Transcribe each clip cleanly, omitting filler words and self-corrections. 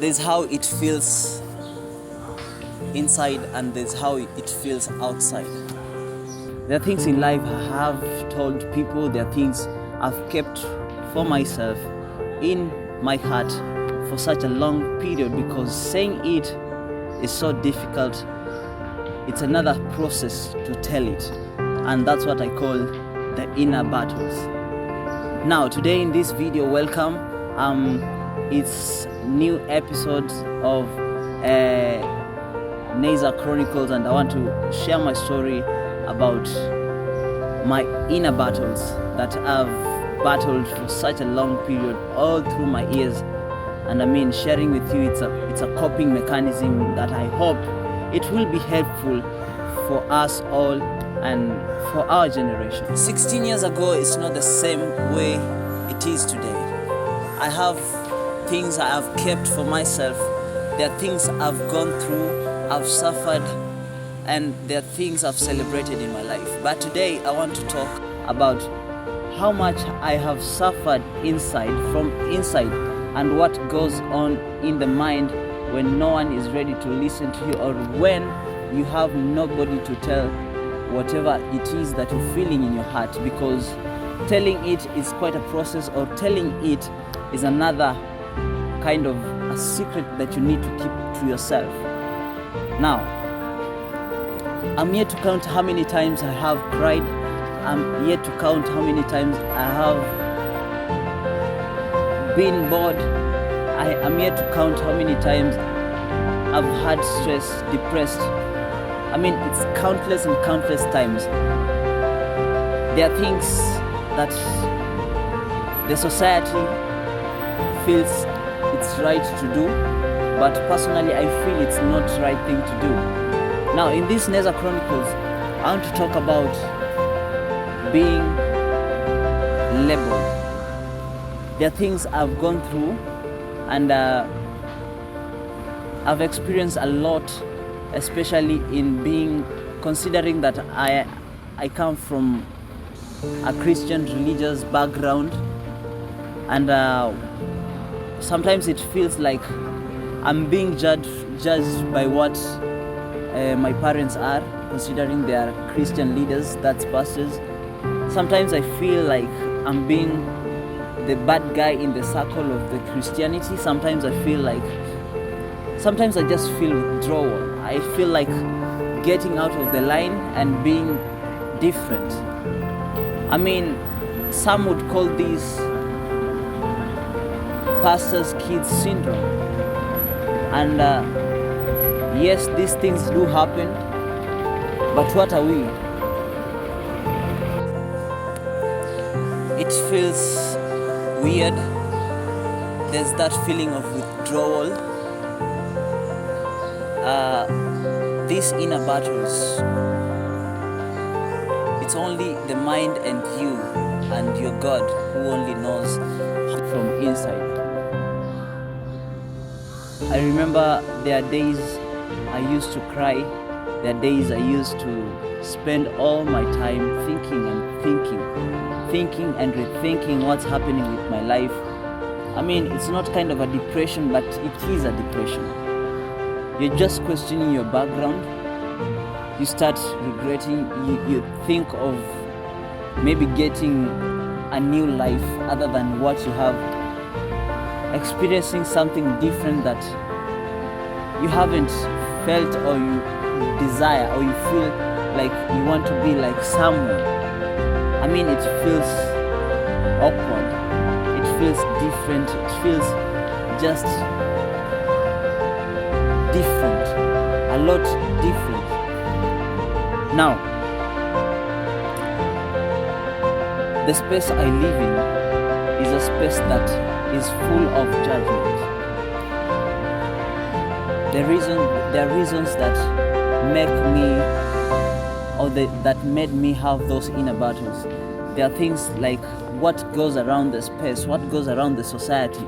There's how it feels inside and there's how it feels outside. There are things in life I have told people, there are things I've kept for myself in my heart for such a long period, because saying it is so difficult. It's another process to tell it, and that's what I call the inner battles. Now today in this video, welcome. It's new episodes of Nezar Chronicles, and I want to share my story about my inner battles that I've battled for such a long period, all through my years. And I mean, sharing with you, it's a coping mechanism that I hope it will be helpful for us all and for our generation. 16 years ago, it's not the same way it is today. I have things I have kept for myself. There are things I've gone through, I've suffered, and there are things I've celebrated in my life. But today I want to talk about how much I have suffered from inside, and what goes on in the mind when no one is ready to listen to you, or when you have nobody to tell whatever it is that you're feeling in your heart, because telling it is quite a process, or telling it is another kind of a secret that you need to keep to yourself. Now, I'm yet to count how many times I have cried. I'm yet to count how many times I have been bored. I'm yet to count how many times I've had stress, depressed. I mean, it's countless and countless times. There are things that the society feels it's right to do, but personally I feel it's not the right thing to do. Now in this Nezar Chronicles, I want to talk about being labeled. There are things I've gone through, and I've experienced a lot, especially in considering that I come from a Christian religious background, and sometimes it feels like I'm being judged by what my parents are, considering they are Christian leaders, that's pastors. Sometimes I feel like I'm being the bad guy in the circle of the Christianity. Sometimes I just feel withdrawal. I feel like getting out of the line and being different. I mean, some would call this pastor's kids syndrome. And yes, these things do happen, but what are we? It feels weird. There's that feeling of withdrawal. These inner battles, it's only the mind and you and your God who only knows from inside. I remember there are days I used to cry. There are days I used to spend all my time thinking and rethinking what's happening with my life. I mean, it's not kind of a depression, but it is a depression. You're just questioning your background. You start regretting. You think of maybe getting a new life other than what you have, experiencing something different that you haven't felt, or you desire, or you feel like you want to be like someone. I mean, it feels awkward, it feels different, it feels just different, a lot different. Now, the space I live in is a space that is full of judgment. There are reasons that make me, or that made me have those inner battles. There are things like what goes around the space, what goes around the society,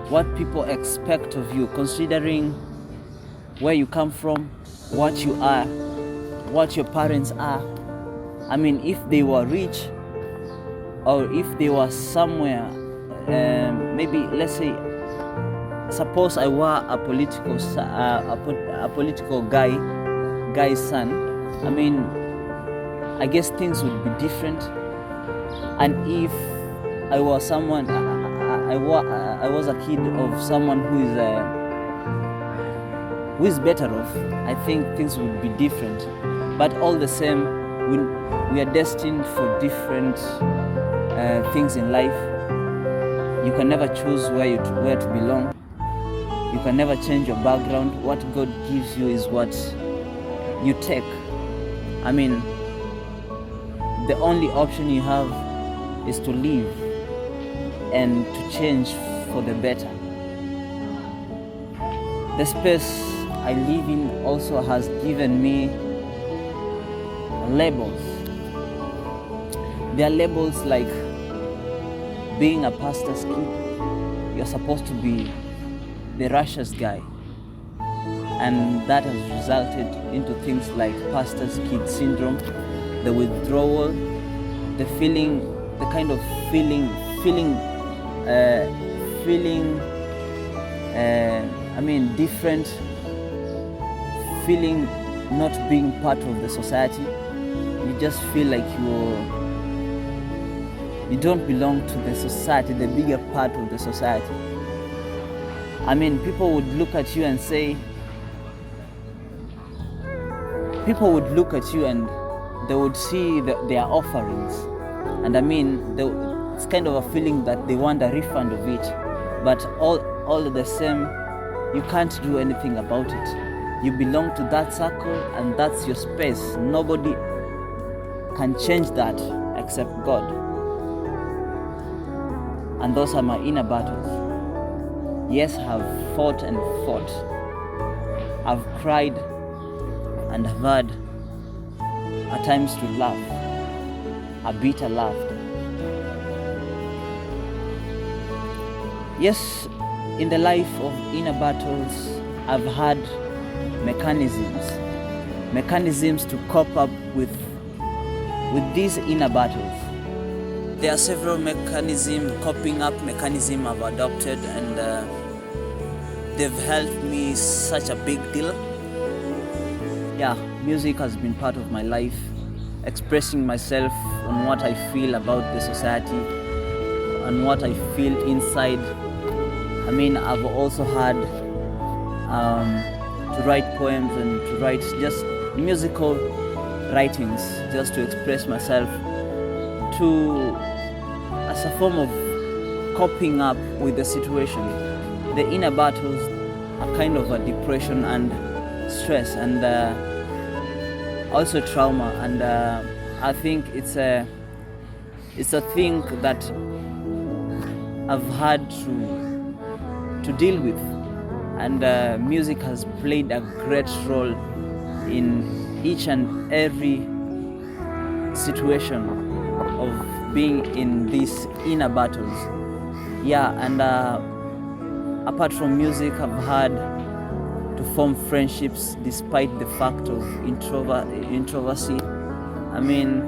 what people expect of you, considering where you come from, what you are, what your parents are. I mean, if they were rich, or if they were somewhere, maybe let's say suppose I were a political guy's son, I mean, I guess things would be different. And if I was someone, I was a kid of someone who is better off, I think things would be different. But all the same, we are destined for different things in life. You can never choose where to belong. You can never change your background. What God gives you is what you take. I mean, the only option you have is to live and to change for the better. The space I live in also has given me labels. There are labels like being a pastor's kid. You're supposed to be the righteous guy, and that has resulted into things like pastor's kid syndrome, the withdrawal, the kind of feeling different, feeling not being part of the society. You just feel like you don't belong to the society, the bigger part of the society. I mean, people would look at you and they would see their offerings, and I mean, it's kind of a feeling that they want a refund of it, but all the same, you can't do anything about it. You belong to that circle, and that's your space. Nobody can change that except God. And those are my inner battles. Yes, I've fought and fought. I've cried and have had at times to laugh, a bitter laughter. Yes, in the life of inner battles, I've had mechanisms to cope up with these inner battles. There are several coping up mechanisms I've adopted, and they've helped me such a big deal. Yeah, music has been part of my life, expressing myself on what I feel about the society and what I feel inside. I mean, I've also had to write poems and to write just musical writings just to express myself, as a form of coping up with the situation. The inner battles are kind of a depression and stress, and also trauma, and I think it's a thing that I've had to deal with, and music has played a great role in each and every situation of being in these inner battles. Yeah, and apart from music, I've had to form friendships despite the fact of introversy. I mean,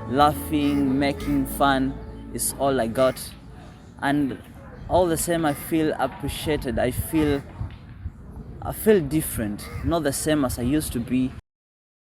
laughing, making fun is all I got, and all the same, I feel appreciated. I feel different, not the same as I used to be.